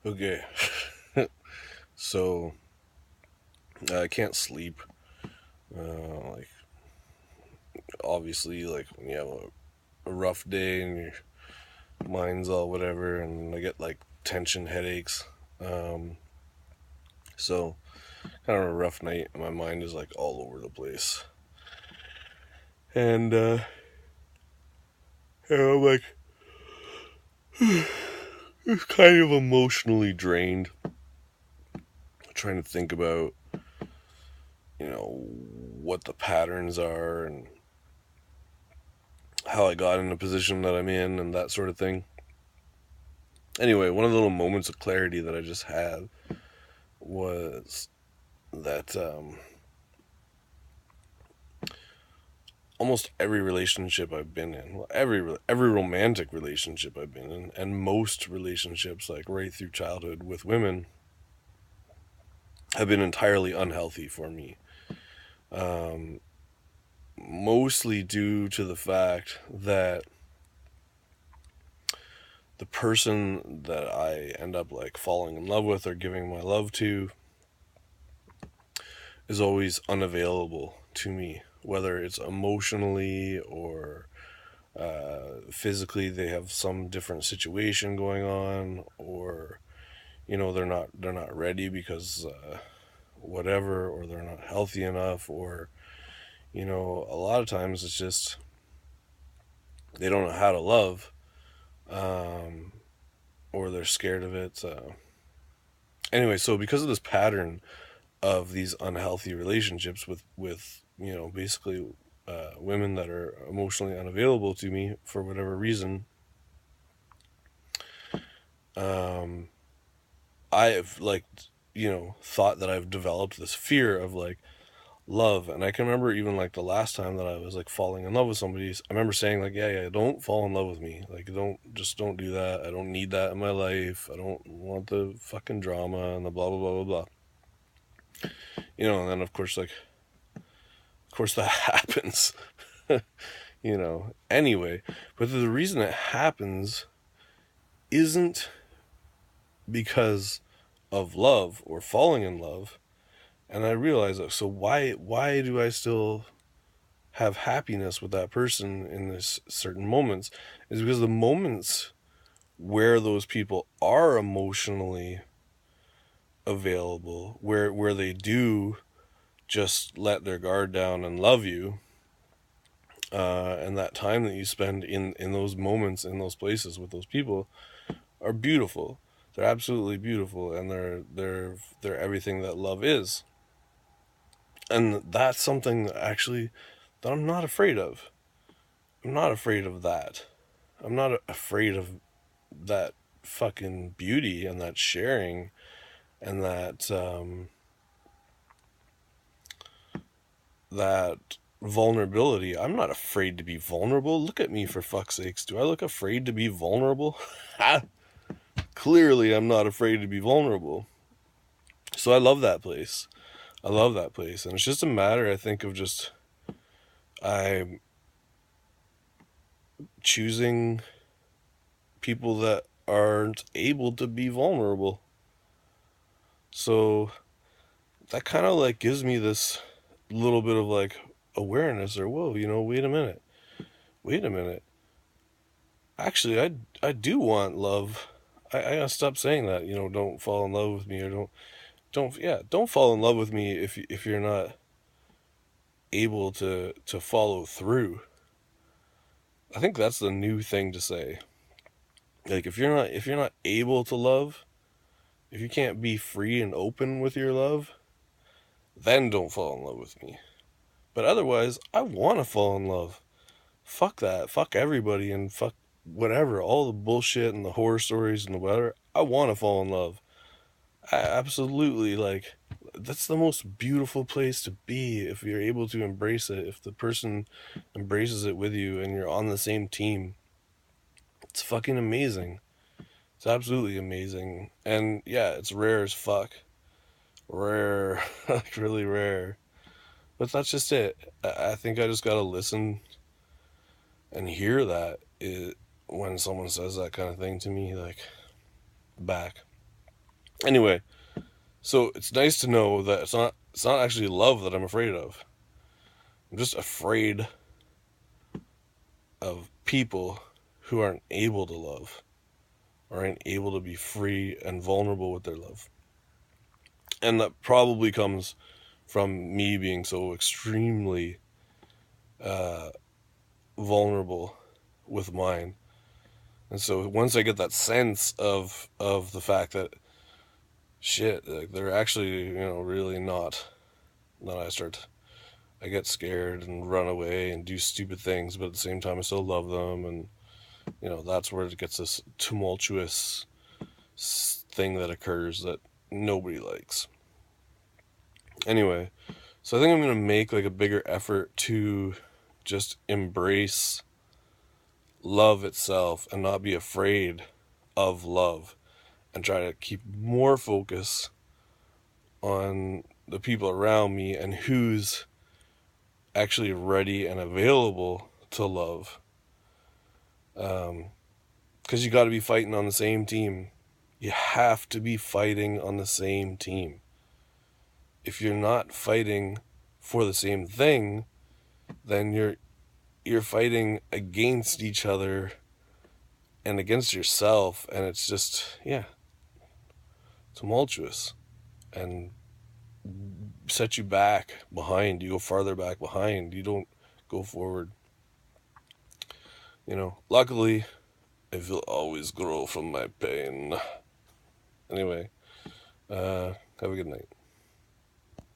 Okay, so I can't sleep. Like obviously, like when you have a rough day and your mind's all whatever, and I get like tension headaches. Um, so kind of a rough night, and my mind is like all over the place, and I'm like kind of emotionally drained, trying to think about what the patterns are and how I got in the position that I'm in and that sort of thing. Anyway, one of the little moments of clarity that I just had was that almost every relationship I've been in, well, every romantic relationship I've been in, and most relationships, like right through childhood with women, have been entirely unhealthy for me. Um, Mostly due to the fact that the person that I end up like falling in love with or giving my love to is always unavailable to me, whether it's emotionally or physically. They have some different situation going on, or they're not ready because whatever, or they're not healthy enough, or a lot of times it's just they don't know how to love, um, or they're scared of it. Anyway, so because of this pattern of these unhealthy relationships with basically women that are emotionally unavailable to me for whatever reason, um, I've like thought that I've developed this fear of like love. And I can remember even like the last time that I was like falling in love with somebody, I remember saying like, yeah, don't fall in love with me, like don't do that. I don't need that in my life. I don't want the fucking drama and the blah blah blah blah blah. And then of course that happens. Anyway, but the reason it happens isn't because of love or falling in love. And I realize that, so why do I still have happiness with that person in this certain moments, is because the moments where those people are emotionally available, where they do just let their guard down and love you, and that time that you spend in those moments, in those places with those people, are beautiful. They're absolutely beautiful, and they're everything that love is. And that's something that actually that I'm not afraid of. I'm not afraid of that. I'm not afraid of that fucking beauty and that sharing and that vulnerability. I'm not afraid to be vulnerable. Look at me, for fuck's sakes. Do I look afraid to be vulnerable? Clearly, I'm not afraid to be vulnerable. So I love that place. I love that place. And it's just a matter, I think, of just I'm choosing people that aren't able to be vulnerable. So that kind of like gives me this little bit of like awareness, or whoa, wait a minute. Actually, I do want love. I gotta stop saying that. Don't fall in love with me, or don't fall in love with me if you're not able to follow through. I think that's the new thing to say. Like if you're not able to love, if you can't be free and open with your love, then don't fall in love with me. But otherwise, I want to fall in love. Fuck that. Fuck everybody and fuck whatever. All the bullshit and the horror stories and the whatever. I want to fall in love. I absolutely, like, that's the most beautiful place to be if you're able to embrace it. If the person embraces it with you and you're on the same team, it's fucking amazing. It's absolutely amazing. And yeah, it's rare as fuck. Rare. Like, really rare. But that's just it. I think I just gotta listen and hear that when someone says that kind of thing to me, like, back. Anyway, so it's nice to know that it's not actually love that I'm afraid of. I'm just afraid of people who aren't able to love, aren't able to be free and vulnerable with their love. And that probably comes from me being so extremely uh, vulnerable with mine. And so once I get that sense of the fact that shit, like they're actually, really not, then I get scared and run away and do stupid things, but at the same time I still love them, and that's where it gets this tumultuous thing that occurs that nobody likes. Anyway, so I think I'm gonna make like a bigger effort to just embrace love itself and not be afraid of love, and try to keep more focus on the people around me and who's actually ready and available to love. Because you got to be fighting on the same team. You have to be fighting on the same team. If you're not fighting for the same thing, then you're fighting against each other and against yourself, and it's just, yeah, tumultuous and set you back behind. You go farther back behind. You don't go forward. Luckily, I will always grow from my pain. Anyway, have a good night.